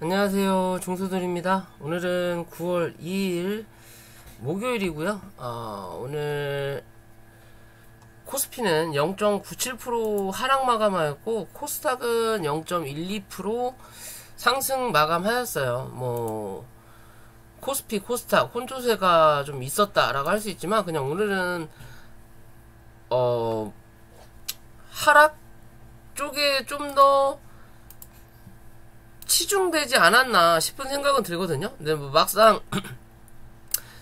안녕하세요, 종소들입니다. 오늘은 9월 2일 목요일이고요. 오늘 코스피는 0.97% 하락 마감하였고 코스닥은 0.12% 상승 마감하였어요. 코스피, 코스닥 혼조세가 좀 있었다라고 할 수 있지만 그냥 오늘은 하락 쪽에 좀 더 치중되지 않았나 싶은 생각은 들거든요. 근데 막상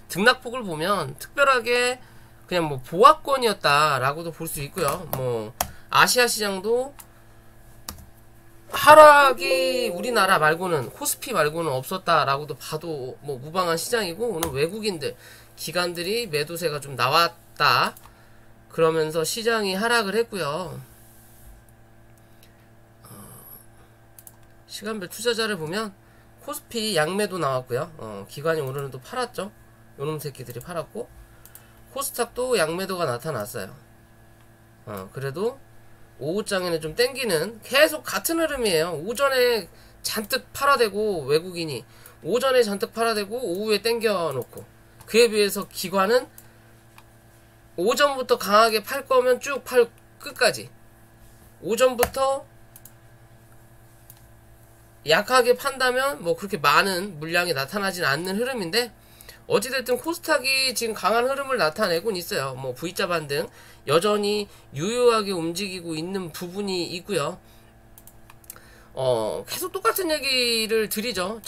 등락폭을 보면 특별하게 그냥 보합권이었다라고도 볼 수 있고요. 아시아 시장도 하락이 우리나라 말고는 코스피 말고는 없었다라고도 봐도 무방한 시장이고, 오늘 외국인들 기관들이 매도세가 좀 나왔다 그러면서 시장이 하락을 했고요. 시간별 투자자를 보면 코스피 양매도 나왔고요. 기관이 오늘은 또 팔았죠. 요놈 새끼들이 팔았고, 코스닥도 양매도가 나타났어요. 그래도 오후장에는 좀 땡기는, 계속 같은 흐름이에요. 오전에 잔뜩 팔아대고 외국인이 오전에 잔뜩 팔아대고 오후에 땡겨놓고, 그에 비해서 기관은 오전부터 강하게 팔 거면 쭉 팔 끝까지, 오전부터 약하게 판다면 그렇게 많은 물량이 나타나진 않는 흐름인데, 어찌됐든 코스닥이 지금 강한 흐름을 나타내고 있어요. V자 반등 여전히 유효하게 움직이고 있는 부분이 있고요. 계속 똑같은 얘기를 드리죠.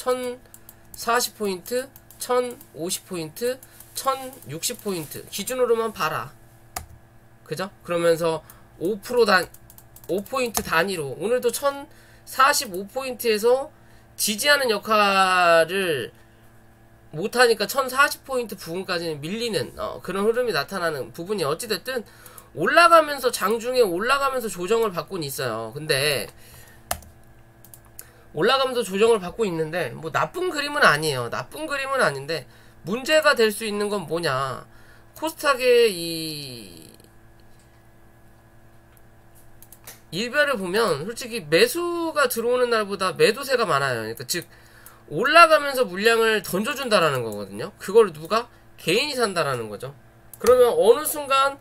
1040포인트, 1050포인트, 1060포인트 기준으로만 봐라. 그죠? 그러면서 5포인트 단위로 오늘도 1045포인트에서 지지하는 역할을 못하니까 1040포인트 부분까지는 밀리는 그런 흐름이 나타나는 부분이, 어찌됐든 올라가면서 장중에 올라가면서 조정을 받고는 있어요. 근데 올라가면서 조정을 받고 있는데 나쁜 그림은 아니에요. 나쁜 그림은 아닌데, 문제가 될 수 있는 건 뭐냐, 코스닥의 이 일별을 보면 솔직히 매수가 들어오는 날보다 매도세가 많아요. 그러니까 즉 올라가면서 물량을 던져준다라는 거거든요. 그걸 누가? 개인이 산다라는 거죠. 그러면 어느 순간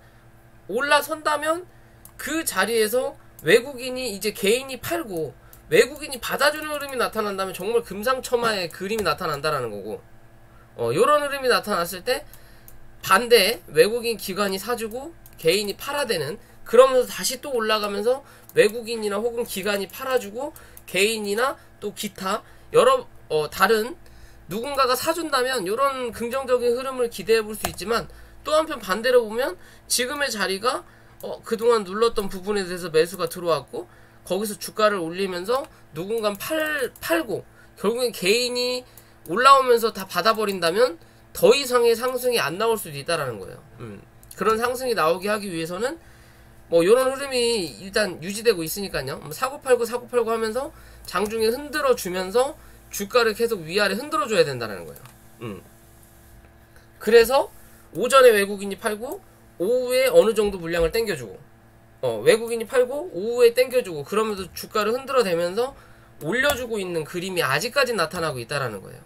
올라선다면 그 자리에서 외국인이 이제 개인이 팔고 외국인이 받아주는 흐름이 나타난다면 정말 금상첨화의 그림이 나타난다라는 거고, 요런 흐름이 나타났을 때 반대 외국인 기관이 사주고 개인이 팔아대는, 그러면서 다시 또 올라가면서 외국인이나 혹은 기관이 팔아주고 개인이나 또 기타 여러 다른 누군가가 사준다면 이런 긍정적인 흐름을 기대해 볼 수 있지만, 또 한편 반대로 보면 지금의 자리가 그동안 눌렀던 부분에 대해서 매수가 들어왔고 거기서 주가를 올리면서 누군가 팔고 결국엔 개인이 올라오면서 다 받아버린다면 더 이상의 상승이 안 나올 수도 있다라는 거예요. 그런 상승이 나오게 하기 위해서는 요런 흐름이 일단 유지되고 있으니까요. 사고팔고 사고팔고 하면서 장중에 흔들어 주면서 주가를 계속 위아래 흔들어 줘야 된다는 거예요. 그래서 오전에 외국인이 팔고 오후에 어느 정도 물량을 땡겨주고, 외국인이 팔고 오후에 땡겨주고, 그러면서 주가를 흔들어 대면서 올려주고 있는 그림이 아직까지 나타나고 있다라는 거예요.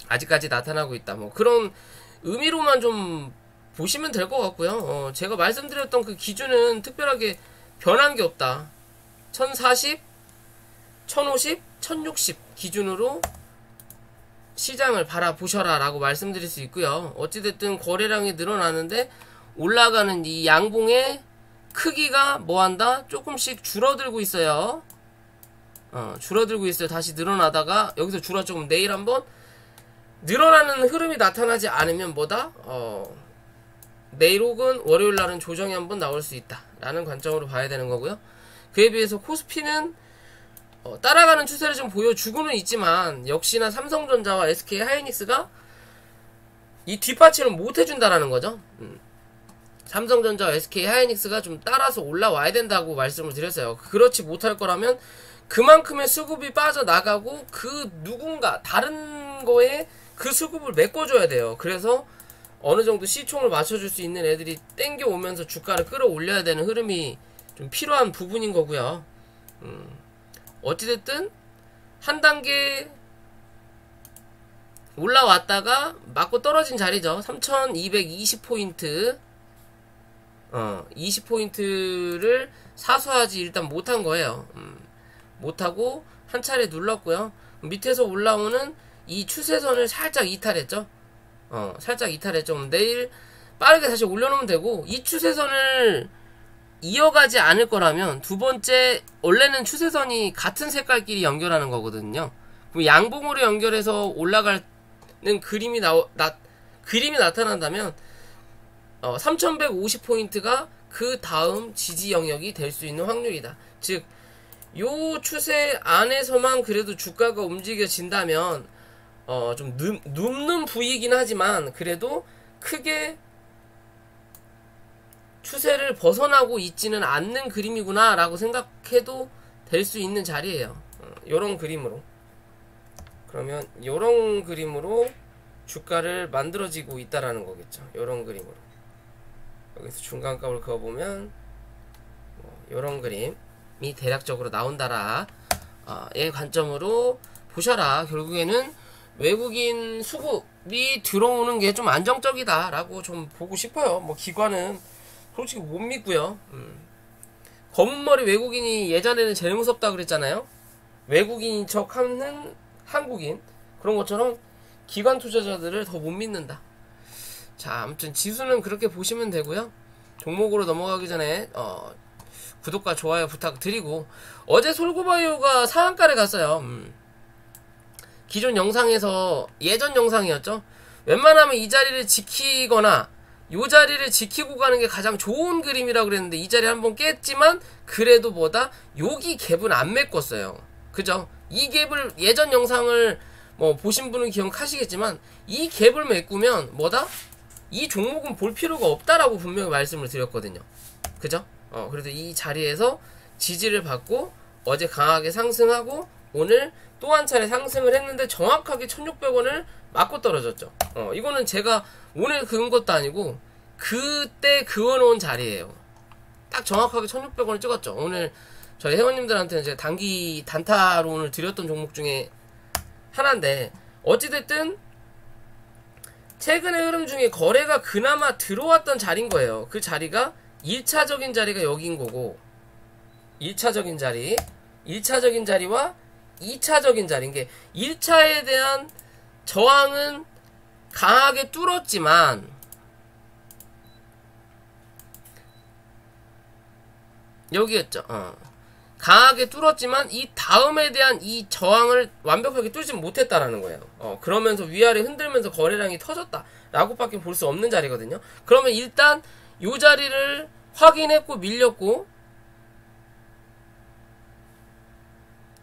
아직까지 나타나고 있다. 그런 의미로만 좀 보시면 될 것 같고요. 제가 말씀드렸던 그 기준은 특별하게 변한 게 없다. 1040, 1050, 1060 기준으로 시장을 바라보셔라 라고 말씀드릴 수 있고요. 어찌됐든 거래량이 늘어나는데 올라가는 이 양봉의 크기가 뭐한다? 조금씩 줄어들고 있어요. 줄어들고 있어요. 다시 늘어나다가 여기서 줄었죠. 그럼 내일 한번 늘어나는 흐름이 나타나지 않으면 뭐다? 내일 혹은 월요일 날은 조정이 한번 나올 수 있다 라는 관점으로 봐야 되는 거고요. 그에 비해서 코스피는 따라가는 추세를 좀 보여주고는 있지만 역시나 삼성전자와 SK하이닉스가 이 뒷받침을 못 해준다라는 거죠. 삼성전자와 SK하이닉스가 좀 따라서 올라와야 된다고 말씀을 드렸어요. 그렇지 못할 거라면 그만큼의 수급이 빠져나가고 그 누군가 다른 거에 그 수급을 메꿔줘야 돼요. 그래서 어느 정도 시총을 맞춰줄 수 있는 애들이 땡겨오면서 주가를 끌어올려야 되는 흐름이 좀 필요한 부분인 거고요. 어찌됐든 한 단계 올라왔다가 맞고 떨어진 자리죠. 3220포인트 20포인트를 사수하지 일단 못한 거예요. 못하고 한 차례 눌렀고요. 밑에서 올라오는 이 추세선을 살짝 이탈했죠. 살짝 이탈했죠. 내일 빠르게 다시 올려놓으면 되고, 이 추세선을 이어가지 않을 거라면 두 번째, 원래는 추세선이 같은 색깔끼리 연결하는 거거든요. 그럼 양봉으로 연결해서 올라가는 그림이 나타난다면 3150포인트가 그 다음 지지 영역이 될 수 있는 확률이다. 즉 요 추세 안에서만 그래도 주가가 움직여진다면 좀 눕는 부위이긴 하지만 그래도 크게 추세를 벗어나고 있지는 않는 그림이구나 라고 생각해도 될 수 있는 자리예요. 요런 그림으로. 그러면 요런 그림으로 주가를 만들어지고 있다라는 거겠죠. 요런 그림으로. 여기서 중간값을 그어보면 요런 그림이 대략적으로 나온다라 의 관점으로 보셔라. 결국에는 외국인 수급이 들어오는 게 좀 안정적이다 라고 좀 보고 싶어요. 뭐 기관은 솔직히 못 믿고요. 검은머리 외국인이 예전에는 제일 무섭다 그랬잖아요. 외국인인 척 하는 한국인, 그런 것처럼 기관 투자자들을 더 못 믿는다. 자, 아무튼 지수는 그렇게 보시면 되고요. 종목으로 넘어가기 전에 구독과 좋아요 부탁드리고, 어제 솔고바이오가 상한가를 갔어요. 기존 영상에서, 예전 영상이었죠. 웬만하면 이 자리를 지키거나 요 자리를 지키고 가는 게 가장 좋은 그림이라고 그랬는데, 이 자리 한번 깼지만 그래도 뭐다, 여기 갭은 안 메꿨어요. 그죠? 이 갭을, 예전 영상을 뭐 보신 분은 기억하시겠지만 이 갭을 메꾸면 뭐다? 이 종목은 볼 필요가 없다라고 분명히 말씀을 드렸거든요. 그죠? 그래도 이 자리에서 지지를 받고 어제 강하게 상승하고 오늘 또 한 차례 상승을 했는데 정확하게 1600원을 맞고 떨어졌죠. 이거는 제가 오늘 그은 것도 아니고 그때 그어놓은 자리예요. 딱 정확하게 1600원을 찍었죠. 오늘 저희 회원님들한테는 제가 단기 단타로 오늘 드렸던 종목 중에 하나인데, 어찌됐든 최근의 흐름 중에 거래가 그나마 들어왔던 자리인 거예요. 그 자리가 1차적인 자리가 여긴 거고, 1차적인 자리와 2차적인 자리인 게, 1차에 대한 저항은 강하게 뚫었지만 여기였죠. 강하게 뚫었지만 이 다음에 대한 이 저항을 완벽하게 뚫지 못했다라는 거예요. 그러면서 위아래 흔들면서 거래량이 터졌다라고 밖에 볼 수 없는 자리거든요. 그러면 일단 이 자리를 확인했고 밀렸고,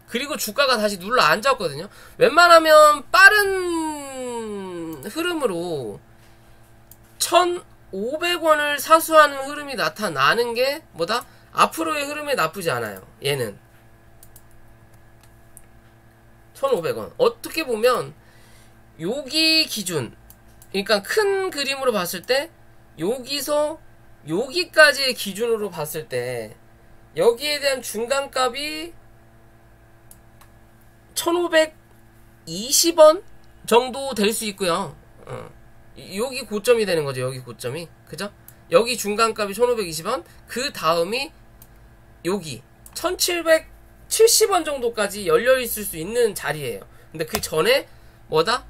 그리고 주가가 다시 눌러 앉았거든요. 웬만하면 빠른 흐름으로 1,500원을 사수하는 흐름이 나타나는 게 뭐다? 앞으로의 흐름에 나쁘지 않아요. 얘는 1,500원. 어떻게 보면 여기 기준, 그러니까 큰 그림으로 봤을 때 여기서 여기까지의 기준으로 봤을 때 여기에 대한 중간값이 1,520원 정도 될 수 있고요. 여기 고점이 되는 거죠. 여기 고점이. 그죠? 여기 중간값이 1,520원, 그 다음이 여기 1,770원 정도까지 열려 있을 수 있는 자리예요. 근데 그 전에 뭐다?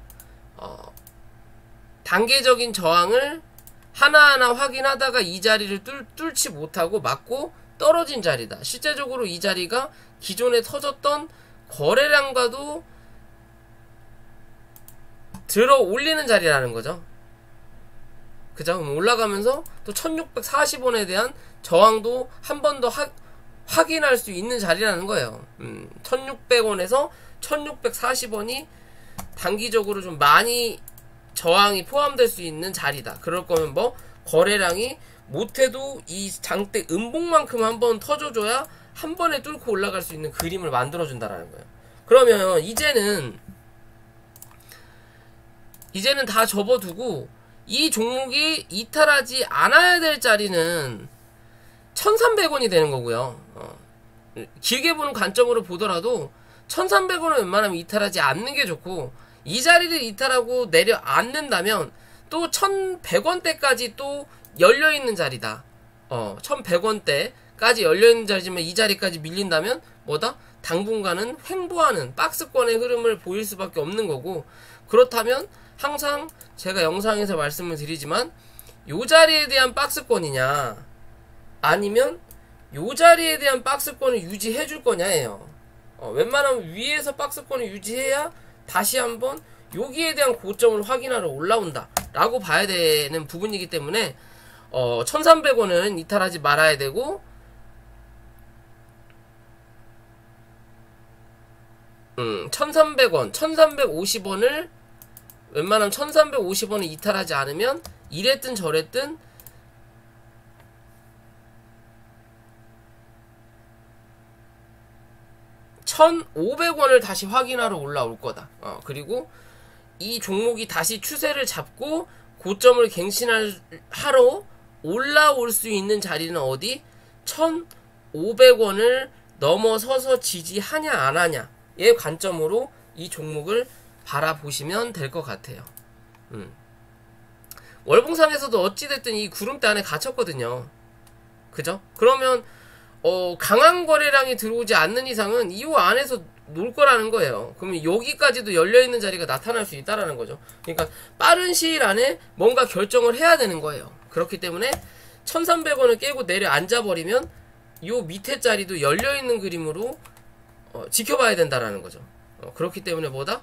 단계적인 저항을 하나하나 확인하다가 이 자리를 뚫지 못하고 맞고 떨어진 자리다. 실제적으로 이 자리가 기존에 터졌던 거래량과도 들어 올리는 자리라는 거죠. 그죠? 그럼 올라가면서 또 1640원에 대한 저항도 한 번 더 확인할 수 있는 자리라는 거예요. 1600원에서 1640원이 단기적으로 좀 많이 저항이 포함될 수 있는 자리다. 그럴 거면 뭐 거래량이 못해도 이 장대 음봉만큼 한번 터져줘야 한 번에 뚫고 올라갈 수 있는 그림을 만들어준다라는 거예요. 그러면 이제는 다 접어두고 이 종목이 이탈하지 않아야 될 자리는 1,300원이 되는 거고요. 길게 보는 관점으로 보더라도 1300원은 웬만하면 이탈하지 않는 게 좋고, 이 자리를 이탈하고 내려앉는다면 또 1100원대까지 또 열려있는 자리다. 1100원대까지 열려있는 자리지만 이 자리까지 밀린다면 뭐다? 당분간은 횡보하는 박스권의 흐름을 보일 수밖에 없는 거고, 그렇다면 항상 제가 영상에서 말씀을 드리지만 요 자리에 대한 박스권이냐 아니면 요 자리에 대한 박스권을 유지해 줄 거냐예요. 웬만하면 위에서 박스권을 유지해야 다시 한번 여기에 대한 고점을 확인하러 올라온다 라고 봐야 되는 부분이기 때문에 1300원은 이탈하지 말아야 되고, 1300원, 1350원을 웬만하면 1350원을 이탈하지 않으면 이랬든 저랬든 1500원을 다시 확인하러 올라올 거다. 그리고 이 종목이 다시 추세를 잡고 고점을 갱신하러 올라올 수 있는 자리는 어디? 1500원을 넘어서서 지지하냐 안 하냐의 관점으로 이 종목을 바라보시면 될 것 같아요. 월봉상에서도 어찌됐든 이 구름대 안에 갇혔거든요. 그죠? 그러면 강한 거래량이 들어오지 않는 이상은 이 안에서 놀 거라는 거예요. 그러면 여기까지도 열려있는 자리가 나타날 수 있다라는 거죠. 그러니까 빠른 시일 안에 뭔가 결정을 해야 되는 거예요. 그렇기 때문에 1300원을 깨고 내려앉아버리면 요 밑에 자리도 열려있는 그림으로 지켜봐야 된다라는 거죠. 그렇기 때문에 뭐다?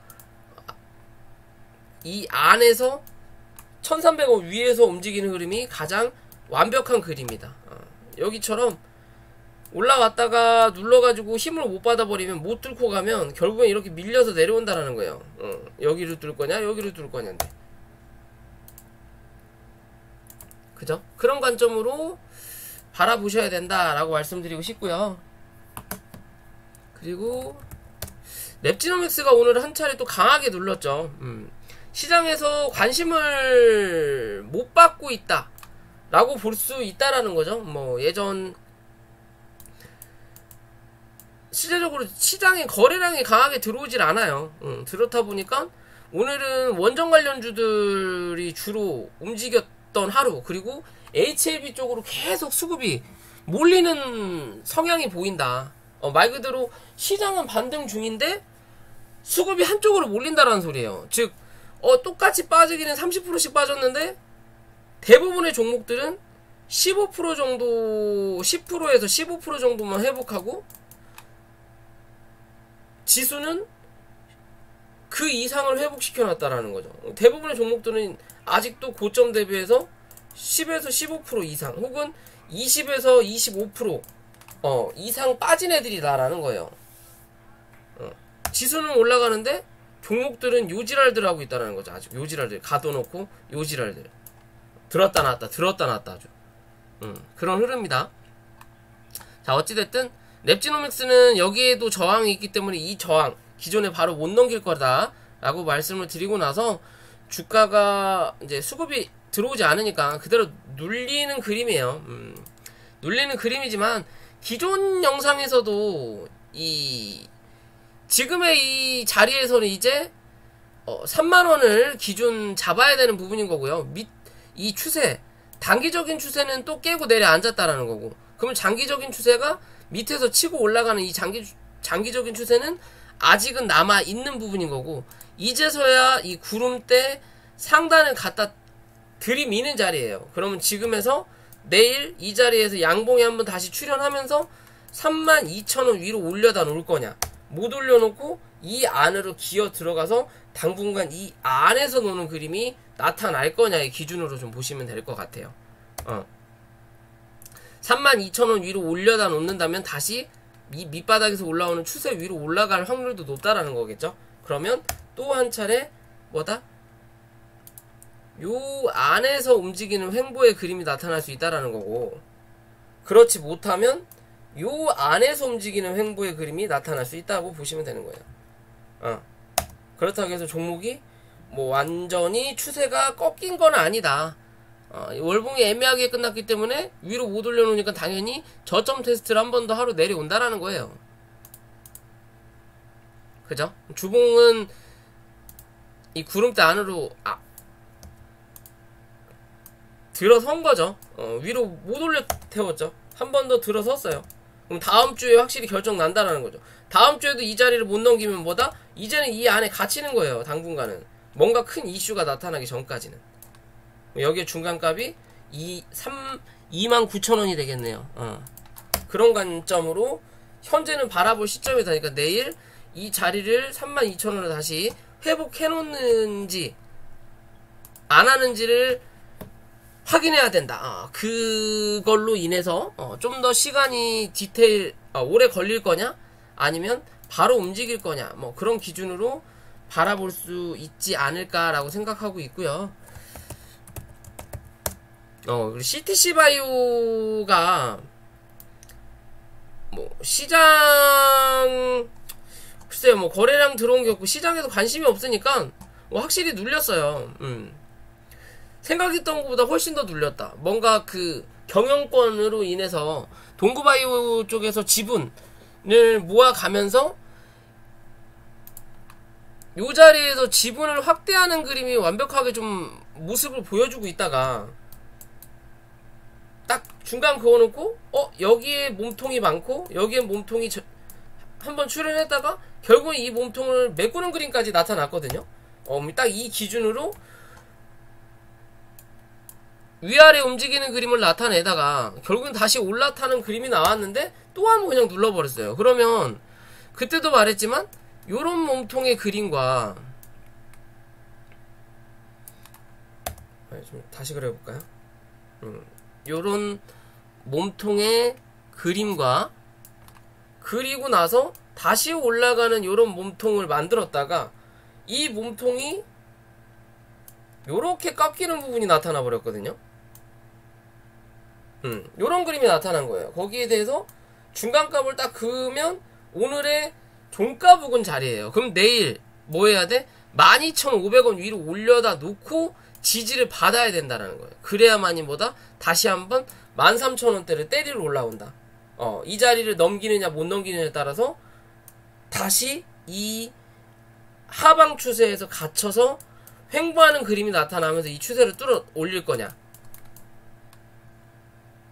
이 안에서 1300원 위에서 움직이는 흐름이 가장 완벽한 그림이다. 여기처럼 올라왔다가 눌러가지고 힘을 못 받아버리면 못 뚫고 가면 결국엔 이렇게 밀려서 내려온다라는 거예요. 여기를 뚫을 거냐 여기를 뚫을 거냐인데, 그죠? 그런 관점으로 바라보셔야 된다라고 말씀드리고 싶고요. 그리고 랩지노믹스가 오늘 한 차례 또 강하게 눌렀죠. 시장에서 관심을 못 받고 있다 라고 볼 수 있다라는 거죠. 뭐 예전 실제적으로 시장에 거래량이 강하게 들어오질 않아요. 그렇다 보니까 오늘은 원전 관련주들이 주로 움직였던 하루, 그리고 HLB 쪽으로 계속 수급이 몰리는 성향이 보인다. 말 그대로 시장은 반등 중인데 수급이 한쪽으로 몰린다라는 소리예요. 즉 똑같이 빠지기는 30%씩 빠졌는데 대부분의 종목들은 15% 정도, 10%에서 15% 정도만 회복하고 지수는 그 이상을 회복시켜 놨다라는 거죠. 대부분의 종목들은 아직도 고점 대비해서 10에서 15% 이상 혹은 20에서 25% 이상 빠진 애들이다라는 거예요. 지수는 올라가는데 종목들은 요지랄들 하고 있다는 거죠. 아주 요지랄들 가둬놓고 요지랄들 들었다 놨다 들었다 놨다 아주 그런 흐름이다. 자, 어찌됐든 랩지노믹스는 여기에도 저항이 있기 때문에 이 저항 기존에 바로 못 넘길 거다 라고 말씀을 드리고 나서 주가가 이제 수급이 들어오지 않으니까 그대로 눌리는 그림이에요. 눌리는 그림이지만 기존 영상에서도 지금의 이 자리에서는 이제 3만원을 기준 잡아야 되는 부분인 거고요. 이 추세, 단기적인 추세는 또 깨고 내려앉았다라는 거고, 그러면 장기적인 추세가 밑에서 치고 올라가는 이 장기적인 추세는 아직은 남아있는 부분인 거고, 이제서야 이 구름대 상단을 갖다 들이미는 자리예요. 그러면 지금에서 내일 이 자리에서 양봉이 한번 다시 출현하면서 32,000원 위로 올려다 놓을 거냐, 못 올려놓고 이 안으로 기어 들어가서 당분간 이 안에서 노는 그림이 나타날 거냐의 기준으로 좀 보시면 될 것 같아요. 32,000원 위로 올려다 놓는다면 다시 이 밑바닥에서 올라오는 추세 위로 올라갈 확률도 높다라는 거겠죠. 그러면 또 한 차례 뭐다? 요 안에서 움직이는 횡보의 그림이 나타날 수 있다라는 거고, 그렇지 못하면 요 안에서 움직이는 횡보의 그림이 나타날 수 있다고 보시면 되는 거예요. 그렇다고 해서 종목이 뭐 완전히 추세가 꺾인 건 아니다, 월봉이 애매하게 끝났기 때문에 위로 못 올려놓으니까 당연히 저점 테스트를 한 번 더 하러 내려온다라는 거예요. 그죠? 주봉은 이 구름대 안으로 들어선 거죠. 위로 못 올려 태웠죠. 한 번 더 들어섰어요. 그럼 다음 주에 확실히 결정 난다라는 거죠. 다음 주에도 이 자리를 못 넘기면 뭐다? 이제는 이 안에 갇히는 거예요. 당분간은. 뭔가 큰 이슈가 나타나기 전까지는. 여기에 중간값이 29,000원이 되겠네요. 그런 관점으로 현재는 바라볼 시점이다. 그러니까 내일 이 자리를 32,000원으로 다시 회복해 놓는지 안 하는지를 확인해야 된다. 그걸로 인해서 좀 더 시간이 오래 걸릴 거냐 아니면 바로 움직일 거냐 뭐 그런 기준으로 바라볼 수 있지 않을까라고 생각하고 있고요. 그리고 CTC 바이오가 뭐 시장 글쎄요, 뭐 거래량 들어온 게 없고 시장에도 관심이 없으니까 뭐 확실히 눌렸어요. 생각했던 것보다 훨씬 더 눌렸다. 뭔가 그 경영권으로 인해서 동구바이오 쪽에서 지분을 모아가면서 요 자리에서 지분을 확대하는 그림이 완벽하게 좀 모습을 보여주고 있다가 딱 중간 그어놓고 여기에 몸통이 많고 여기에 몸통이 한번 출현했다가 결국은 이 몸통을 메꾸는 그림까지 나타났거든요. 딱 이 기준으로 위아래 움직이는 그림을 나타내다가 결국은 다시 올라타는 그림이 나왔는데 또 한 번 그냥 눌러버렸어요. 그러면 그때도 말했지만 요런 몸통의 그림과 좀 다시 그려볼까요? 요런 몸통의 그림과 그리고 나서 다시 올라가는 요런 몸통을 만들었다가 이 몸통이 요렇게 깎이는 부분이 나타나 버렸거든요. 요런 그림이 나타난 거예요. 거기에 대해서 중간값을 딱 그으면 오늘의 종가 부근 자리예요. 그럼 내일 뭐 해야 돼? 12,500원 위로 올려다 놓고 지지를 받아야 된다라는 거예요. 그래야만이 뭐다? 다시 한번 13,000원대를 때리러 올라온다. 이 자리를 넘기느냐 못 넘기느냐에 따라서 다시 이 하방 추세에서 갇혀서 횡보하는 그림이 나타나면서 이 추세를 뚫어 올릴 거냐,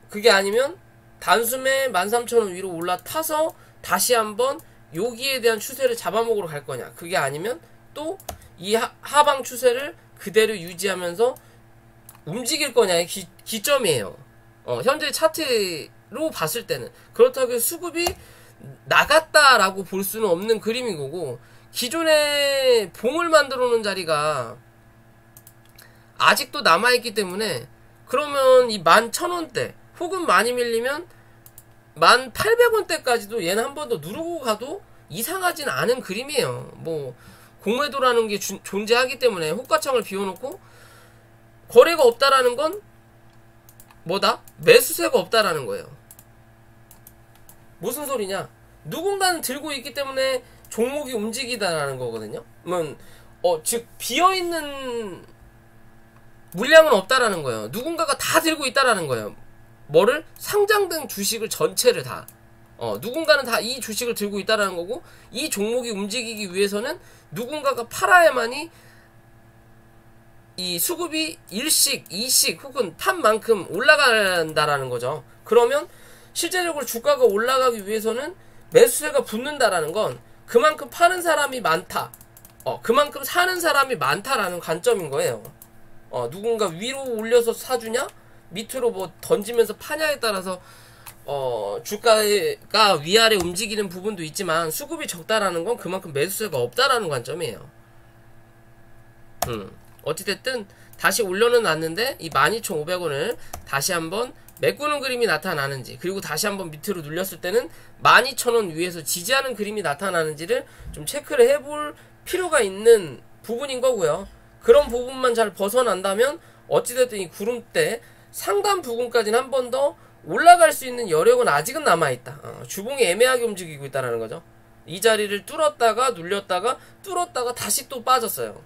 그게 아니면 단숨에 13,000원 위로 올라타서 다시 한번 여기에 대한 추세를 잡아먹으러 갈 거냐, 그게 아니면 또 이 하방 추세를 그대로 유지하면서 움직일 거냐의 기점이에요. 현재 차트로 봤을 때는. 그렇다고 해서 수급이 나갔다라고 볼 수는 없는 그림인 거고, 기존에 봉을 만들어 놓은 자리가 아직도 남아있기 때문에, 그러면 이 11,000원대 혹은 많이 밀리면 1,800원대까지도 얘는 한 번 더 누르고 가도 이상하진 않은 그림이에요. 뭐 공매도라는 게 존재하기 때문에 호가창을 비워놓고 거래가 없다라는 건 뭐다? 매수세가 없다라는 거예요. 무슨 소리냐? 누군가는 들고 있기 때문에 종목이 움직이다라는 거거든요. 즉 비어있는 물량은 없다라는 거예요. 누군가가 다 들고 있다라는 거예요. 뭐를? 상장된 주식을 전체를 다. 누군가는 다 이 주식을 들고 있다라는 거고, 이 종목이 움직이기 위해서는 누군가가 팔아야만이 이 수급이 1씩, 2씩 혹은 판만큼 올라간다라는 거죠. 그러면 실제적으로 주가가 올라가기 위해서는 매수세가 붙는다라는 건 그만큼 파는 사람이 많다. 그만큼 사는 사람이 많다라는 관점인 거예요. 누군가 위로 올려서 사주냐, 밑으로 뭐 던지면서 파냐에 따라서 주가가 위아래 움직이는 부분도 있지만, 수급이 적다라는 건 그만큼 매수세가 없다라는 관점이에요. 어찌됐든 다시 올려는 놨는데 이 12,500원을 다시 한번 메꾸는 그림이 나타나는지, 그리고 다시 한번 밑으로 눌렸을 때는 12,000원 위에서 지지하는 그림이 나타나는지를 좀 체크를 해볼 필요가 있는 부분인 거고요. 그런 부분만 잘 벗어난다면 어찌됐든 이 구름대 상단 부분까지는 한 번 더 올라갈 수 있는 여력은 아직은 남아있다. 주봉이 애매하게 움직이고 있다는 거죠. 이 자리를 뚫었다가 눌렸다가 뚫었다가 다시 또 빠졌어요.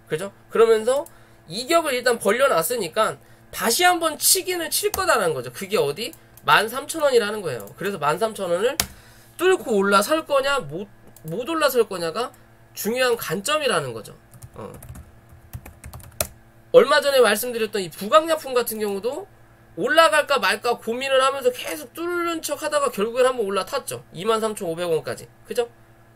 그죠? 그러면서 이격을 일단 벌려놨으니까 다시 한번 치기는 칠 거다라는 거죠. 그게 어디? 13,000원이라는 거예요. 그래서 13,000원을 뚫고 올라설 거냐 못 올라설 거냐가 중요한 관점이라는 거죠. 얼마 전에 말씀드렸던 이 부강약품 같은 경우도 올라갈까 말까 고민을 하면서 계속 뚫는 척 하다가 결국엔 한번 올라탔죠. 23,500원까지. 그죠?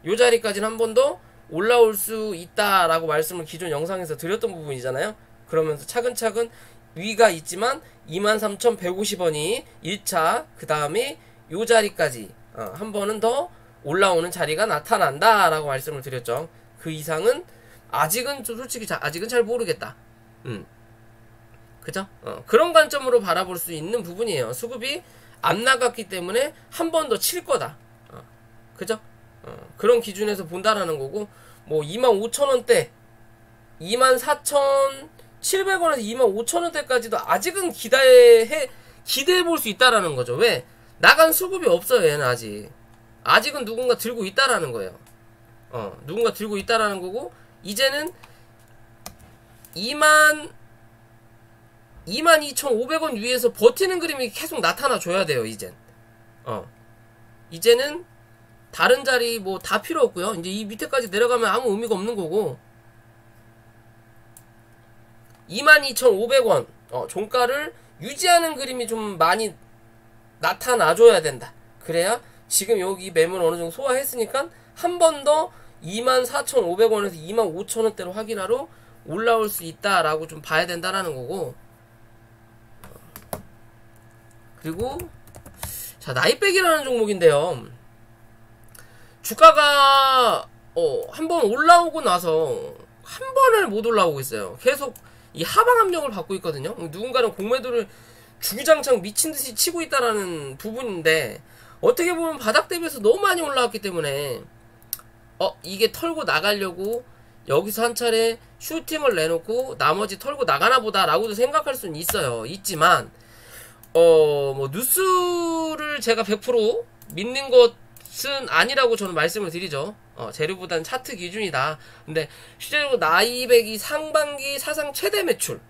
요 자리까지는 한 번 더 올라올 수 있다라고 말씀을 기존 영상에서 드렸던 부분이잖아요. 그러면서 차근차근 위가 있지만 23,150원이 1차, 그 다음에 요 자리까지 한 번은 더 올라오는 자리가 나타난다라고 말씀을 드렸죠. 그 이상은 아직은 좀 솔직히 아직은 잘 모르겠다. 그죠? 그런 관점으로 바라볼 수 있는 부분이에요. 수급이 안 나갔기 때문에 한 번 더 칠 거다. 그죠? 그런 기준에서 본다라는 거고, 뭐 25,000원대 24,700원에서 25,000원대까지도 아직은 기대해 볼 수 있다라는 거죠. 왜? 나간 수급이 없어요. 얘는 아직은 누군가 들고 있다라는 거예요. 누군가 들고 있다라는 거고, 이제는 22,500원 위에서 버티는 그림이 계속 나타나 줘야 돼요. 이제는 다른 자리 뭐 다 필요 없고요. 이제 이 밑에까지 내려가면 아무 의미가 없는 거고, 22,500원 종가를 유지하는 그림이 좀 많이 나타나줘야 된다. 그래야 지금 여기 매물 어느 정도 소화했으니까 한 번 더 24,500원에서 25,000원대로 확인하러 올라올 수 있다라고 좀 봐야 된다라는 거고, 그리고 자, 나이백이라는 종목인데요. 주가가 한번 올라오고 나서 한 번을 못 올라오고 있어요. 계속 이 하방 압력을 받고 있거든요. 누군가는 공매도를 주구장창 미친듯이 치고 있다라는 부분인데, 어떻게 보면 바닥 대비해서 너무 많이 올라왔기 때문에 이게 털고 나가려고 여기서 한 차례 슈팅을 내놓고 나머지 털고 나가나 보다 라고도 생각할 수는 있지만 뭐 뉴스를 제가 100% 믿는 것은 아니라고 저는 말씀을 드리죠. 재료보다는 차트 기준이다. 근데 실제로 나이백이 상반기 사상 최대 매출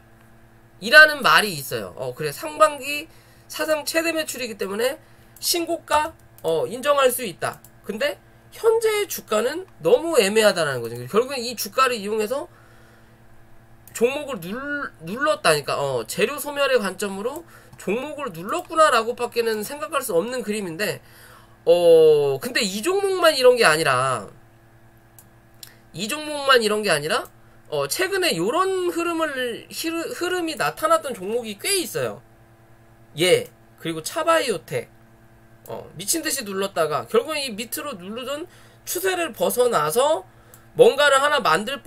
이라는 말이 있어요. 그래, 상반기 사상 최대 매출이기 때문에 신고가 인정할 수 있다. 근데 현재의 주가는 너무 애매하다는 거죠. 결국엔 이 주가를 이용해서 종목을 눌렀다니까. 재료 소멸의 관점으로 종목을 눌렀구나라고 밖에는 생각할 수 없는 그림인데, 근데 이 종목만 이런 게 아니라 최근에 요런 흐름이 나타났던 종목이 꽤 있어요. 그리고 차바이오텍. 미친듯이 눌렀다가 결국엔 이 밑으로 누르던 추세를 벗어나서 뭔가를 하나 만들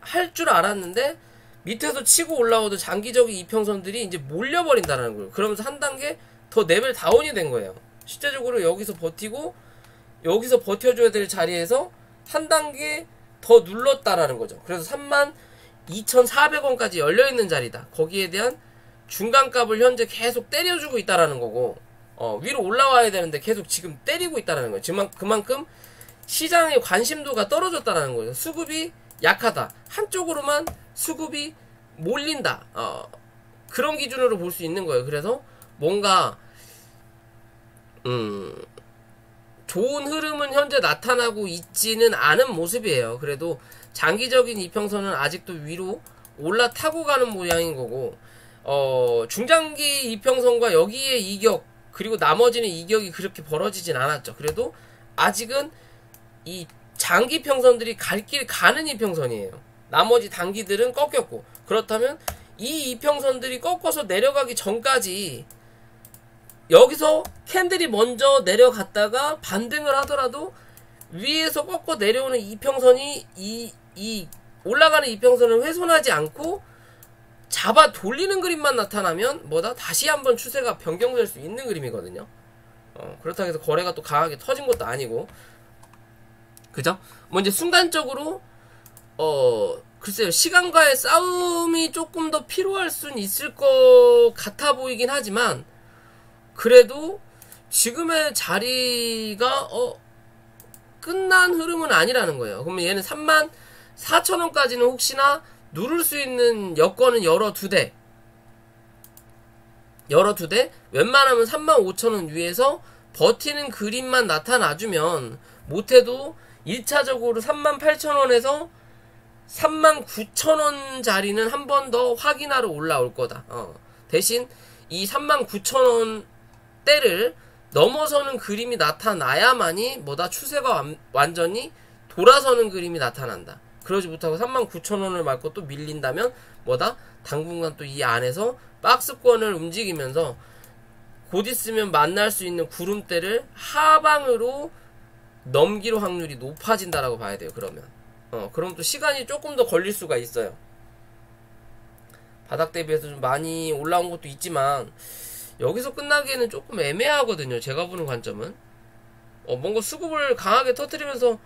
할 줄 알았는데, 밑에서 치고 올라오던 장기적인 이평선들이 이제 몰려버린다는 거예요. 그러면서 한 단계 더 레벨 다운이 된 거예요. 실제적으로 여기서 버티고 여기서 버텨줘야 될 자리에서 한 단계 더 눌렀다라는 거죠. 그래서 32,400원까지 열려있는 자리다. 거기에 대한 중간값을 현재 계속 때려주고 있다라는 거고, 위로 올라와야 되는데 계속 지금 때리고 있다라는 거예요. 그만큼 시장의 관심도가 떨어졌다라는 거예요. 수급이 약하다. 한쪽으로만 수급이 몰린다. 그런 기준으로 볼 수 있는 거예요. 그래서 뭔가 좋은 흐름은 현재 나타나고 있지는 않은 모습이에요. 그래도 장기적인 이평선은 아직도 위로 올라타고 가는 모양인 거고, 중장기 이평선과 여기에 이격, 그리고 나머지는 이격이 그렇게 벌어지진 않았죠. 그래도 아직은 이 장기 평선들이 갈 길 가는 이평선이에요. 나머지 단기들은 꺾였고, 그렇다면 이 이평선들이 꺾어서 내려가기 전까지 여기서 캔들이 먼저 내려갔다가 반등을 하더라도 위에서 꺾어 내려오는 이평선이 이 올라가는 이평선을 훼손하지 않고 잡아 돌리는 그림만 나타나면 다시 한번 추세가 변경될 수 있는 그림이거든요. 그렇다고 해서 거래가 또 강하게 터진 것도 아니고, 그죠? 뭐 이제 순간적으로 글쎄요, 시간과의 싸움이 조금 더 필요할 수는 있을 것 같아 보이긴 하지만, 그래도 지금의 자리가 끝난 흐름은 아니라는 거예요. 그러면 얘는 34,000원까지는 혹시나 누를 수 있는 여건은 열어두되, 열어두되 웬만하면 35,000원 위에서 버티는 그림만 나타나주면 못해도 1차적으로 38,000원에서 39,000원짜리는 한 번 더 확인하러 올라올 거다. 대신 이 39,000원대를 넘어서는 그림이 나타나야만이 뭐다 추세가 완전히 돌아서는 그림이 나타난다. 그러지 못하고 39,000원을 맞고 또 밀린다면 뭐다 당분간 또 이 안에서 박스권을 움직이면서 곧 있으면 만날 수 있는 구름대를 하방으로 넘길 확률이 높아진다라고 봐야 돼요. 그럼 또 시간이 조금 더 걸릴 수가 있어요. 바닥 대비해서 좀 많이 올라온 것도 있지만 여기서 끝나기에는 조금 애매하거든요. 제가 보는 관점은 뭔가 수급을 강하게 터뜨리면서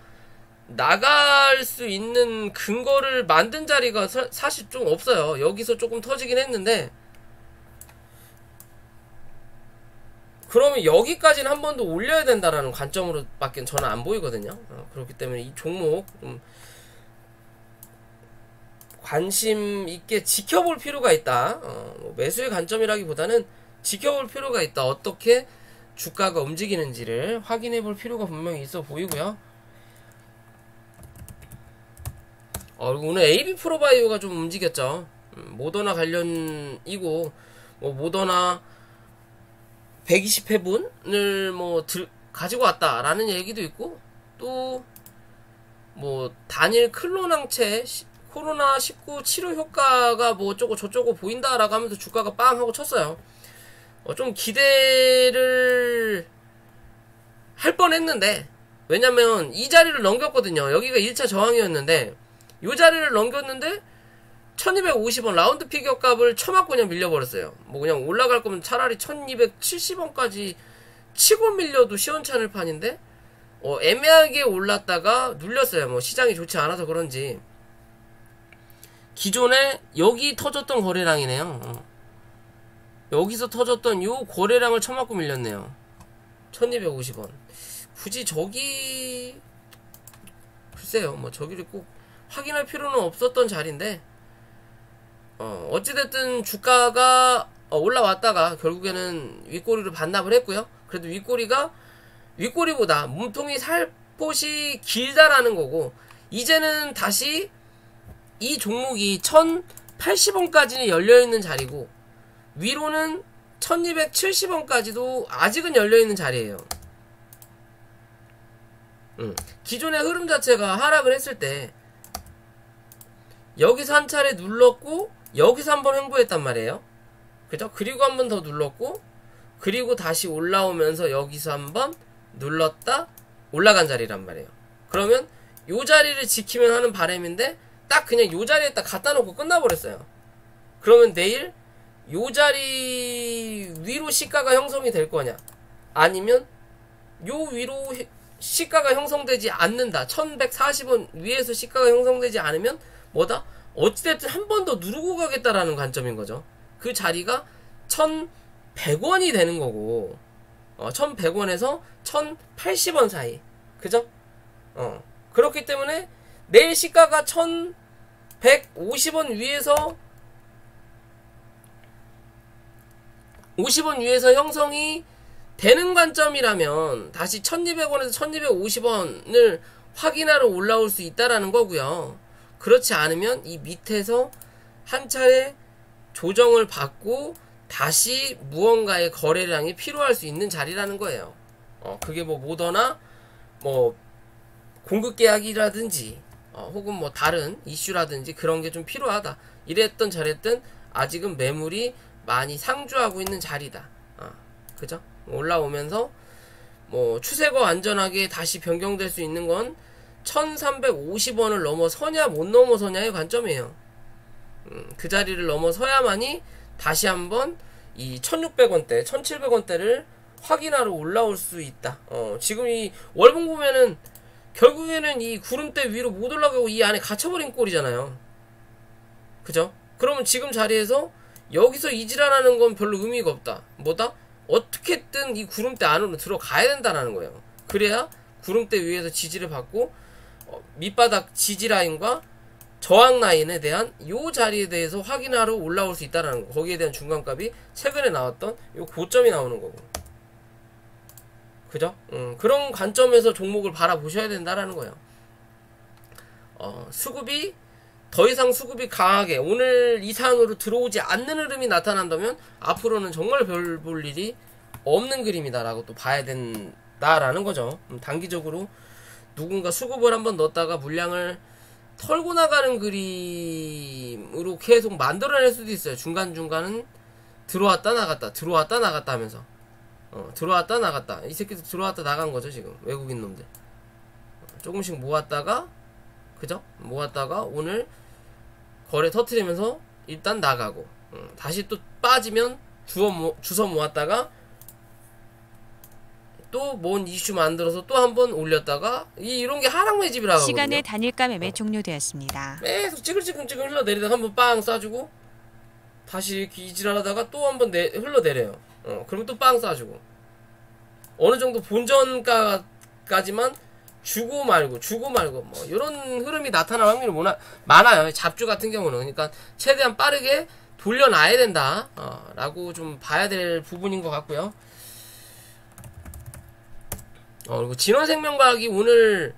나갈 수 있는 근거를 만든 자리가 사실 좀 없어요. 여기서 조금 터지긴 했는데 그러면 여기까지는 한 번 더 올려야 된다라는 관점으로 밖에 저는 안 보이거든요. 그렇기 때문에 이 종목 좀 관심 있게 지켜볼 필요가 있다. 매수의 관점이라기보다는 지켜볼 필요가 있다. 어떻게 주가가 움직이는지를 확인해 볼 필요가 분명히 있어 보이고요. 오늘 AB 프로바이오가 좀 움직였죠. 모더나 관련이고 모더나 120회분을 가지고 왔다라는 얘기도 있고 또 단일 클론 항체 코로나19 치료 효과가 어쩌고 저쩌고 보인다라고 하면서 주가가 빵 하고 쳤어요. 좀 기대를 할 뻔했는데 왜냐면 이 자리를 넘겼거든요. 여기가 1차 저항이었는데 이 자리를 넘겼는데 1250원 라운드 피겨 값을 쳐맞고 그냥 밀려버렸어요. 그냥 올라갈 거면 차라리 1270원까지 치고 밀려도 시원찮을 판인데 애매하게 올랐다가 눌렸어요. 시장이 좋지 않아서 그런지 기존에 여기 터졌던 거래량이네요. 여기서 터졌던 요 거래량을 쳐맞고 밀렸네요. 1250원 굳이 저기 글쎄요 저기를 꼭 확인할 필요는 없었던 자리인데 어찌됐든 주가가 올라왔다가 결국에는 윗꼬리를 반납을 했고요. 그래도 윗꼬리보다 몸통이 살포시 길다라는 거고 이제는 다시 이 종목이 1080원까지는 열려있는 자리고 위로는 1270원까지도 아직은 열려있는 자리예요. 기존의 흐름 자체가 하락을 했을 때 여기서 한 차례 눌렀고 여기서 한번 횡보했단 말이에요. 그죠? 그리고 한 번 더 눌렀고 그리고 다시 올라오면서 여기서 한번 눌렀다 올라간 자리란 말이에요. 그러면 요 자리를 지키면 하는 바람인데 딱 그냥 요 자리에 딱 갖다 놓고 끝나버렸어요. 그러면 내일 요 자리 위로 시가가 형성이 될 거냐 아니면 요 위로 시가가 형성되지 않는다 1140원 위에서 시가가 형성되지 않으면 뭐다? 어찌됐든 한 번 더 누르고 가겠다라는 관점인 거죠. 그 자리가 1100원이 되는 거고 1100원에서 1080원 사이 그죠? 그렇기 때문에 내일 시가가 1150원 위에서 50원 위에서 형성이 되는 관점이라면 다시 1200원에서 1250원을 확인하러 올라올 수 있다라는 거고요. 그렇지 않으면 이 밑에서 한 차례 조정을 받고 다시 무언가의 거래량이 필요할 수 있는 자리라는 거예요. 그게 모더나 공급 계약이라든지 혹은 다른 이슈라든지 그런 게 좀 필요하다. 이랬던 저랬던 아직은 매물이 많이 상주하고 있는 자리다. 그죠? 올라오면서 추세가 안전하게 다시 변경될 수 있는 건 1350원을 넘어서냐 못 넘어서냐의 관점이에요. 그 자리를 넘어서야만이 다시 한번 이 1600원대 1700원대를 확인하러 올라올 수 있다. 지금 이 월봉 보면은 결국에는 이 구름대 위로 못 올라가고 이 안에 갇혀버린 꼴이잖아요. 그죠? 그러면 지금 자리에서 여기서 이질하는 건 별로 의미가 없다. 뭐다? 어떻게든 이 구름대 안으로 들어가야 된다는 거예요. 그래야 구름대 위에서 지지를 받고 밑바닥 지지라인과 저항 라인에 대한 요 자리에 대해서 확인하러 올라올 수 있다라는 거. 거기에 대한 중간값이 최근에 나왔던 요 고점이 나오는 거고. 그죠? 그런 관점에서 종목을 바라보셔야 된다라는 거예요. 수급이 더 이상 수급이 강하게 오늘 이상으로 들어오지 않는 흐름이 나타난다면 앞으로는 정말 별 볼 일이 없는 그림이다라고 또 봐야 된다라는 거죠. 단기적으로 누군가 수급을 한번 넣었다가 물량을 털고 나가는 그림으로 계속 만들어낼 수도 있어요. 중간중간은 들어왔다 나갔다 들어왔다 나갔다 하면서 들어왔다 나갔다. 이 새끼도 들어왔다 나간 거죠 지금. 외국인 놈들 조금씩 모았다가, 그죠? 모았다가 오늘 거래 터트리면서 일단 나가고, 다시 또 빠지면 주워 모았다가 또 뭔 이슈 만들어서 또 한번 올렸다가, 이런 게 하락 매집이라고 하거든요. 시간의 단일가 매매 종료되었습니다. 계속 찌글찌글 흘러내리다가 한번 빵 쏴주고 다시 이지랄하다가 또 한번 흘러내려요. 그러면 또 빵 쏴주고 어느 정도 본전가까지만 주고 말고 뭐 이런 흐름이 나타날 확률이 많아요. 잡주 같은 경우는. 그러니까 최대한 빠르게 돌려놔야 된다 라고 좀 봐야 될 부분인 것 같고요. 그리고 진원생명과학이 오늘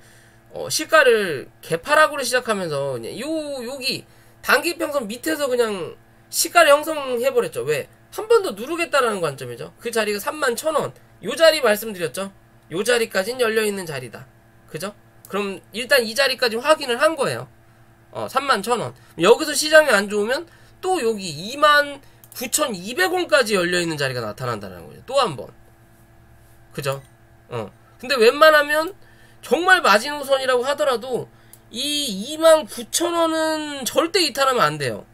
시가를 개파락으로 시작하면서 여기 단기평선 밑에서 그냥 시가를 형성해버렸죠. 왜? 한 번 더 누르겠다라는 관점이죠. 그 자리가 31,000원. 요 자리 말씀드렸죠. 요 자리까지는 열려있는 자리다. 그죠? 그럼 일단 이 자리까지 확인을 한 거예요. 31,000원. 여기서 시장이 안 좋으면 또 여기 29,200원까지 열려있는 자리가 나타난다는 거죠. 또 한 번. 그죠? 근데 웬만하면 정말 마지노선이라고 하더라도 이 29,000원은 절대 이탈하면 안 돼요.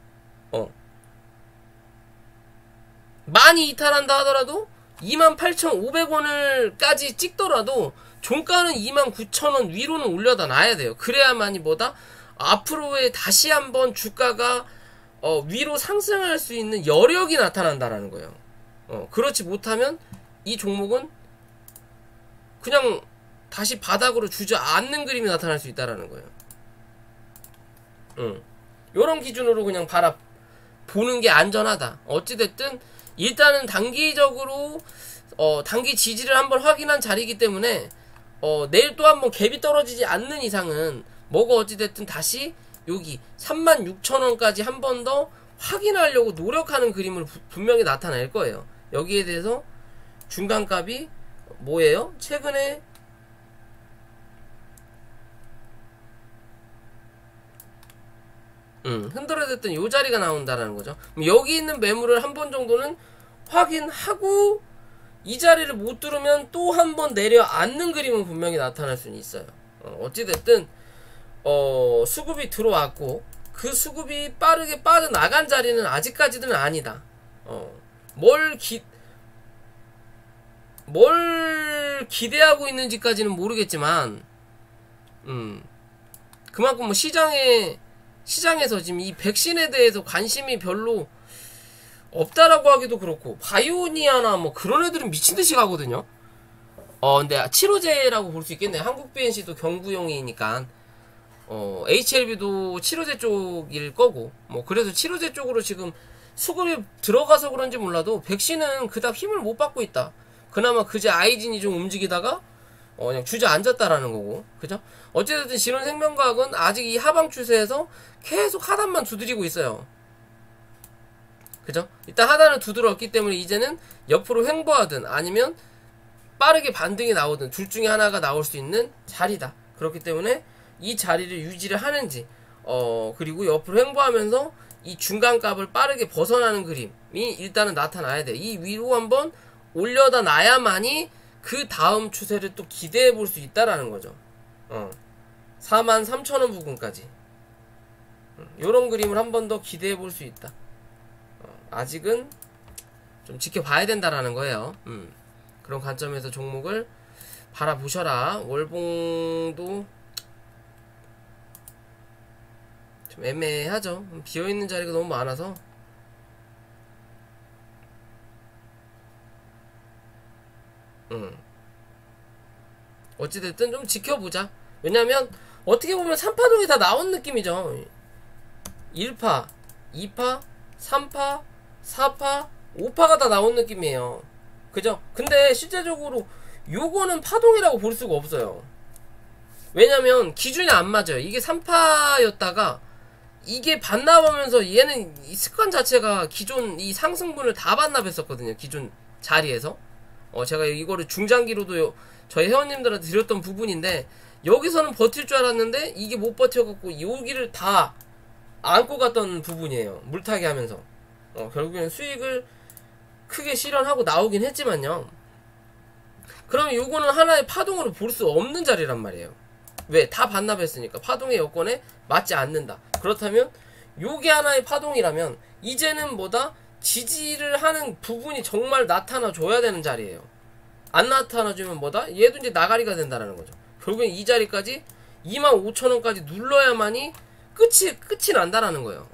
많이 이탈한다 하더라도 28,500원을까지 찍더라도 종가는 29,000원 위로는 올려다 놔야 돼요. 그래야만이 뭐다? 앞으로의 다시 한번 주가가 위로 상승할 수 있는 여력이 나타난다라는 거예요. 그렇지 못하면 이 종목은 그냥 다시 바닥으로 주저앉는 그림이 나타날 수 있다라는 거예요. 요런 기준으로 그냥 보는 게 안전하다. 어찌됐든 일단은 단기적으로 단기 지지를 한번 확인한 자리이기 때문에 내일 또 한번 갭이 떨어지지 않는 이상은 뭐가 어찌됐든 다시 여기 36,000원까지 한 번 더 확인하려고 노력하는 그림을 분명히 나타낼 거예요. 여기에 대해서 중간값이 뭐예요? 최근에 흔들어댔던 요 자리가 나온다라는 거죠. 여기 있는 매물을 한 번 정도는 확인하고 이 자리를 못 뚫으면 또 한 번 내려앉는 그림은 분명히 나타날 수는 있어요. 어찌됐든 수급이 들어왔고 그 수급이 빠르게 빠져나간 자리는 아직까지는 아니다. 뭘 기대하고 있는지까지는 모르겠지만 그만큼 뭐 시장에서 지금 이 백신에 대해서 관심이 별로 없다라고 하기도 그렇고, 바이오니아나 뭐 그런 애들은 미친듯이 가거든요. 근데 치료제라고 볼 수 있겠네요. 한국 BNC도 경구용이니까 HLB도 치료제 쪽일 거고, 뭐 그래서 치료제 쪽으로 지금 수급이 들어가서 그런지 몰라도 백신은 그닥 힘을 못 받고 있다. 그나마 그제 아이진이 좀 움직이다가 그냥 주저앉았다라는 거고, 그죠? 어쨌든 진원생명과학은 아직 이 하방 추세에서 계속 하단만 두드리고 있어요. 그죠? 일단 하단을 두드렸기 때문에 이제는 옆으로 횡보하든 아니면 빠르게 반등이 나오든 둘 중에 하나가 나올 수 있는 자리다. 그렇기 때문에 이 자리를 유지를 하는지 그리고 옆으로 횡보하면서 이 중간값을 빠르게 벗어나는 그림이 일단은 나타나야 돼. 이 위로 한번 올려다 놔야만이 그 다음 추세를 또 기대해 볼 수 있다라는 거죠. 43,000원 부근까지 요런 그림을 한 번 더 기대해 볼 수 있다. 아직은 좀 지켜봐야 된다라는 거예요. 그런 관점에서 종목을 바라보셔라. 월봉도 좀 애매하죠. 비어있는 자리가 너무 많아서. 어찌됐든 좀 지켜보자. 왜냐면 어떻게 보면 3파동이 다 나온 느낌이죠. 1파, 2파, 3파, 4파, 5파가 다 나온 느낌이에요. 그죠? 근데 실제적으로 요거는 파동이라고 볼 수가 없어요. 왜냐면 기준이 안 맞아요. 이게 3파였다가 이게 반납하면서 얘는 이 습관 자체가 기존 이 상승분을 다 반납했었거든요. 기존 자리에서. 제가 이거를 중장기로도 저희 회원님들한테 드렸던 부분인데, 여기서는 버틸 줄 알았는데 이게 못 버텨갖고 여기를 다 안고 갔던 부분이에요. 물타기 하면서. 결국에는 수익을 크게 실현하고 나오긴 했지만요. 그러면 요거는 하나의 파동으로 볼 수 없는 자리란 말이에요. 왜? 다 반납했으니까. 파동의 여건에 맞지 않는다. 그렇다면 요게 하나의 파동이라면 이제는 뭐다? 지지를 하는 부분이 정말 나타나줘야 되는 자리예요. 안 나타나주면 뭐다? 얘도 이제 나가리가 된다는 거죠. 결국엔 이 자리까지 25,000원까지 눌러야만이 끝이 난다라는 거예요.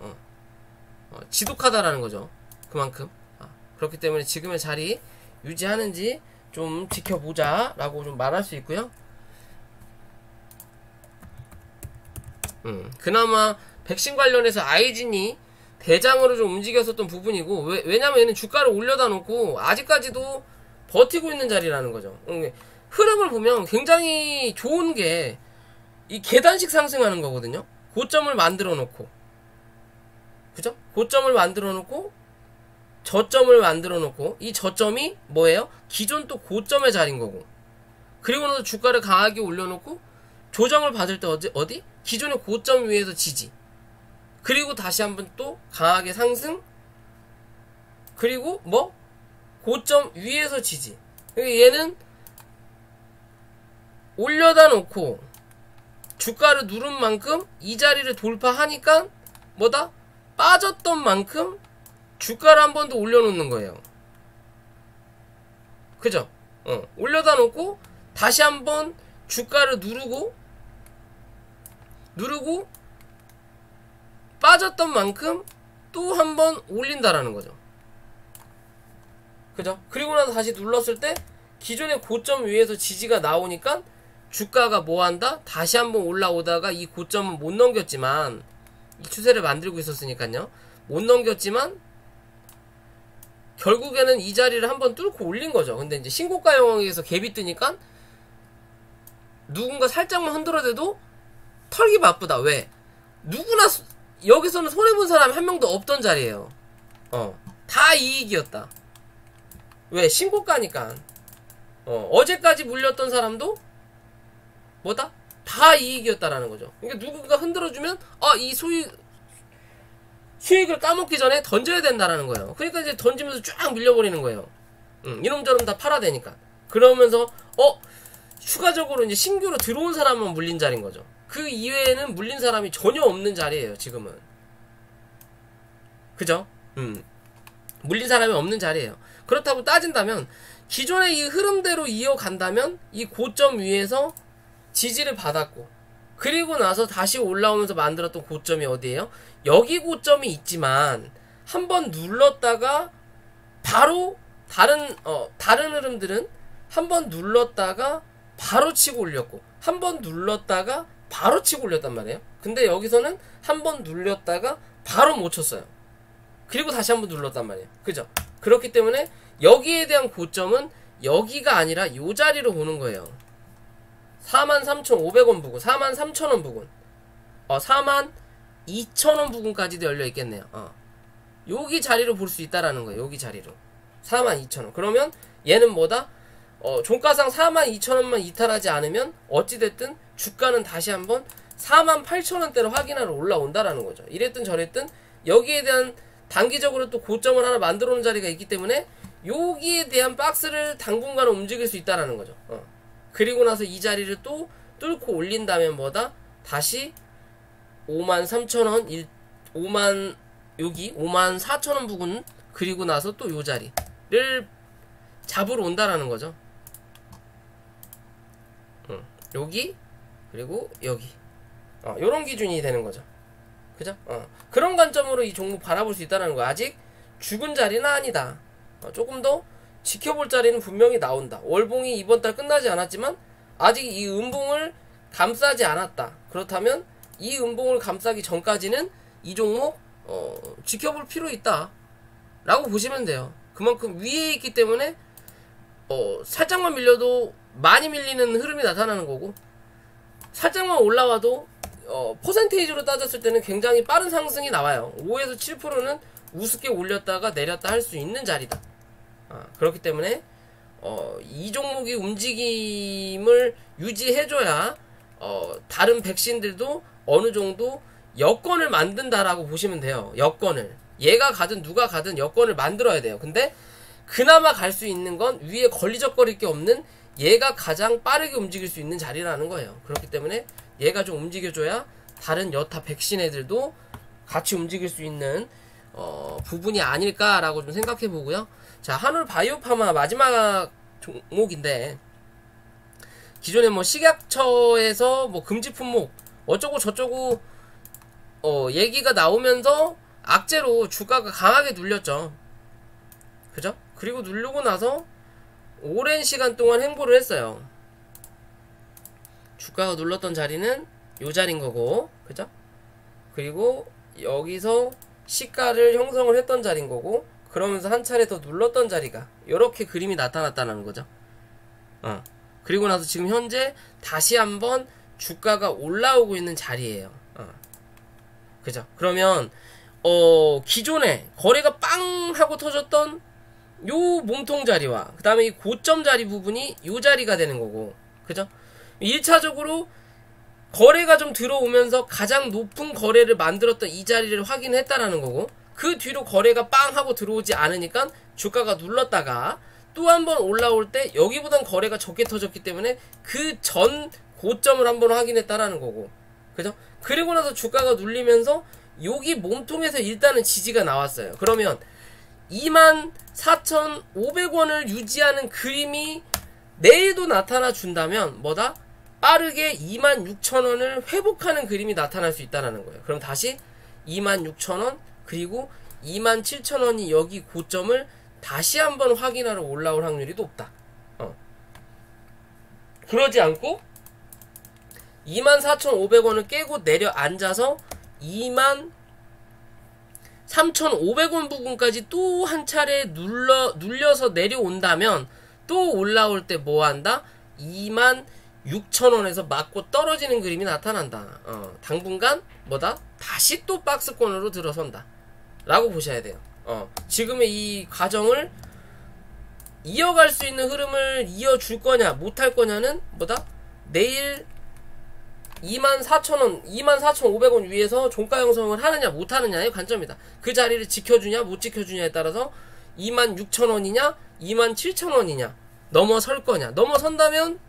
지독하다라는 거죠. 그만큼. 그렇기 때문에 지금의 자리 유지하는지 좀 지켜보자 라고 좀 말할 수 있고요. 그나마 백신 관련해서 아이진이 대장으로 좀 움직였었던 부분이고, 왜냐면 얘는 주가를 올려다 놓고 아직까지도 버티고 있는 자리라는 거죠. 흐름을 보면 굉장히 좋은 게 이 계단식 상승하는 거거든요. 고점을 만들어 놓고, 그죠? 고점을 만들어 놓고 저점을 만들어 놓고, 이 저점이 뭐예요? 기존 또 고점의 자리인 거고, 그리고 나서 주가를 강하게 올려놓고 조정을 받을 때 어디? 기존의 고점 위에서 지지, 그리고 다시 한번 또 강하게 상승, 그리고 뭐? 고점 위에서 지지. 얘는 올려다 놓고 주가를 누른 만큼 이 자리를 돌파하니까 뭐다? 빠졌던 만큼 주가를 한 번 더 올려놓는 거예요. 그죠? 올려다 놓고 다시 한번 주가를 누르고 빠졌던 만큼 또 한 번 올린다라는 거죠. 그죠? 그리고 나서 다시 눌렀을 때 기존의 고점 위에서 지지가 나오니까 주가가 뭐한다? 다시 한번 올라오다가 이 고점은 못 넘겼지만, 이 추세를 만들고 있었으니까요. 못 넘겼지만 결국에는 이 자리를 한번 뚫고 올린 거죠. 근데 이제 신고가 영역에서 갭이 뜨니까 누군가 살짝만 흔들어대도 털기 바쁘다. 왜? 누구나 여기서는 손해본 사람이 한 명도 없던 자리예요. 다 이익이었다. 왜? 신고가니까. 어제까지 물렸던 사람도 뭐다? 다 이익이었다라는 거죠. 그러니까 누군가 흔들어주면 이 수익을 까먹기 전에 던져야 된다라는 거예요. 그러니까 이제 던지면서 쫙 밀려버리는 거예요. 이놈저놈 다 팔아대니까. 그러면서 추가적으로 이제 신규로 들어온 사람만 물린 자리인 거죠. 그 이외에는 물린 사람이 전혀 없는 자리예요, 지금은. 그죠? 물린 사람이 없는 자리예요. 그렇다고 따진다면 기존의 이 흐름대로 이어간다면 이 고점 위에서 지지를 받았고, 그리고 나서 다시 올라오면서 만들었던 고점이 어디예요? 여기 고점이 있지만 한번 눌렀다가 바로 다른 흐름들은 한번 눌렀다가 바로 치고 올렸고, 한번 눌렀다가 바로 치고 올렸단 말이에요. 근데 여기서는 한번 눌렸다가 바로 못 쳤어요. 그리고 다시 한번 눌렀단 말이에요. 그죠? 그렇기 때문에 여기에 대한 고점은 여기가 아니라 요 자리로 보는 거예요. 43,500원 부근, 43,000원 부근, 42,000원 부근까지도 열려 있겠네요. 여기 자리로 볼 수 있다라는 거예요. 여기 자리로 42,000원. 그러면 얘는 뭐다? 종가상 42,000원만 이탈하지 않으면 어찌됐든 주가는 다시 한번 48,000원대로 확인하러 올라온다라는 거죠. 이랬든 저랬든 여기에 대한 단기적으로 또 고점을 하나 만들어 놓은 자리가 있기 때문에 여기에 대한 박스를 당분간은 움직일 수 있다라는 거죠. 그리고 나서 이 자리를 또 뚫고 올린다면 뭐다? 다시 53,000원, 54,000원 부근, 그리고 나서 또 요 자리를 잡으러 온다라는 거죠. 여기, 그리고 여기. 요런 기준이 되는 거죠. 그죠? 그런 관점으로 이 종목 바라볼 수 있다는 거. 아직 죽은 자리는 아니다. 조금 더 지켜볼 자리는 분명히 나온다. 월봉이 이번 달 끝나지 않았지만 아직 이 음봉을 감싸지 않았다. 그렇다면 이 음봉을 감싸기 전까지는 이 종목 지켜볼 필요 있다 라고 보시면 돼요. 그만큼 위에 있기 때문에 살짝만 밀려도 많이 밀리는 흐름이 나타나는 거고, 살짝만 올라와도 퍼센테이지로 따졌을 때는 굉장히 빠른 상승이 나와요. 5에서 7%는 우습게 올렸다가 내렸다 할 수 있는 자리다. 그렇기 때문에 이 종목이 움직임을 유지해줘야 다른 백신들도 어느 정도 여건을 만든다라고 보시면 돼요. 여건을. 얘가 가든 누가 가든 여건을 만들어야 돼요. 근데 그나마 갈 수 있는 건 위에 걸리적거릴 게 없는 얘가 가장 빠르게 움직일 수 있는 자리라는 거예요. 그렇기 때문에 얘가 좀 움직여줘야 다른 여타 백신 애들도 같이 움직일 수 있는 부분이 아닐까라고 좀 생각해 보고요. 자, 한올바이오파마 마지막 종목인데, 기존에 뭐 식약처에서 뭐 금지 품목 어쩌고 저쩌고 얘기가 나오면서 악재로 주가가 강하게 눌렸죠. 그죠? 그리고 누르고 나서 오랜 시간 동안 횡보를 했어요. 주가가 눌렀던 자리는 요 자리인 거고, 그죠? 그리고 여기서 시가를 형성을 했던 자리인 거고, 그러면서 한 차례 더 눌렀던 자리가 요렇게 그림이 나타났다는 거죠. 그리고 나서 지금 현재 다시 한번 주가가 올라오고 있는 자리예요. 그죠? 그러면 기존에 거래가 빵 하고 터졌던 요 몸통 자리와 그 다음에 이 고점 자리 부분이 요 자리가 되는 거고, 그죠? 1차적으로 거래가 좀 들어오면서 가장 높은 거래를 만들었던 이 자리를 확인했다라는 거고, 그 뒤로 거래가 빵 하고 들어오지 않으니까 주가가 눌렀다가 또 한 번 올라올 때 여기보단 거래가 적게 터졌기 때문에 그 전 고점을 한번 확인했다라는 거고, 그죠? 그리고 나서 주가가 눌리면서 여기 몸통에서 일단은 지지가 나왔어요. 그러면 24,500원을 유지하는 그림이 내일도 나타나 준다면 뭐다? 빠르게 26,000원을 회복하는 그림이 나타날 수 있다는 거예요. 그럼 다시 26,000원 그리고 27,000원이 여기 고점을 다시 한번 확인하러 올라올 확률이 높다. 그러지 않고 24,500원을 깨고 내려앉아서 23,500원 부분까지 또 한 차례 눌려서 내려온다면 또 올라올 때 뭐한다? 26,000원에서 맞고 떨어지는 그림이 나타난다. 당분간 뭐다? 다시 또 박스권으로 들어선다 라고 보셔야 돼요. 지금의 이 과정을 이어갈 수 있는 흐름을 이어줄 거냐 못할 거냐는 뭐다? 내일 24,000원, 24,500원 위에서 종가 형성을 하느냐 못하느냐의 관점이다. 그 자리를 지켜주냐 못 지켜주냐에 따라서 26,000원이냐 27,000원이냐 넘어설 거냐. 넘어선다면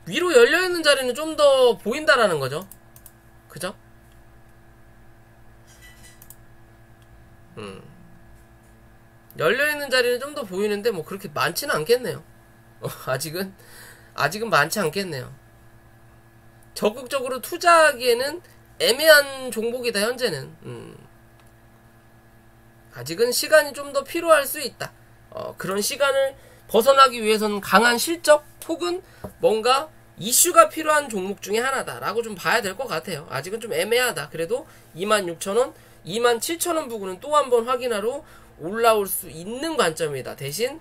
위로 열려있는 자리는 좀 더 보인다라는 거죠. 그죠? 열려있는 자리는 좀 더 보이는데 뭐 그렇게 많지는 않겠네요. 아직은 많지 않겠네요. 적극적으로 투자하기에는 애매한 종목이다 현재는. 아직은 시간이 좀 더 필요할 수 있다. 그런 시간을 벗어나기 위해서는 강한 실적 혹은 뭔가 이슈가 필요한 종목 중에 하나다 라고 좀 봐야 될 것 같아요. 아직은 좀 애매하다. 그래도 26,000원 27,000원 부분은 또 한 번 확인하러 올라올 수 있는 관점이다. 대신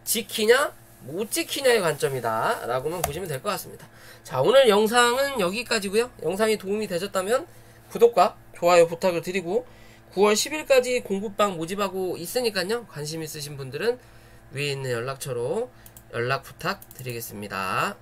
지키냐 못 지키냐의 관점이다 라고만 보시면 될 것 같습니다. 자, 오늘 영상은 여기까지고요. 영상이 도움이 되셨다면 구독과 좋아요 부탁을 드리고 9월 10일까지 공부방 모집하고 있으니까요. 관심 있으신 분들은 위에 있는 연락처로 연락 부탁드리겠습니다.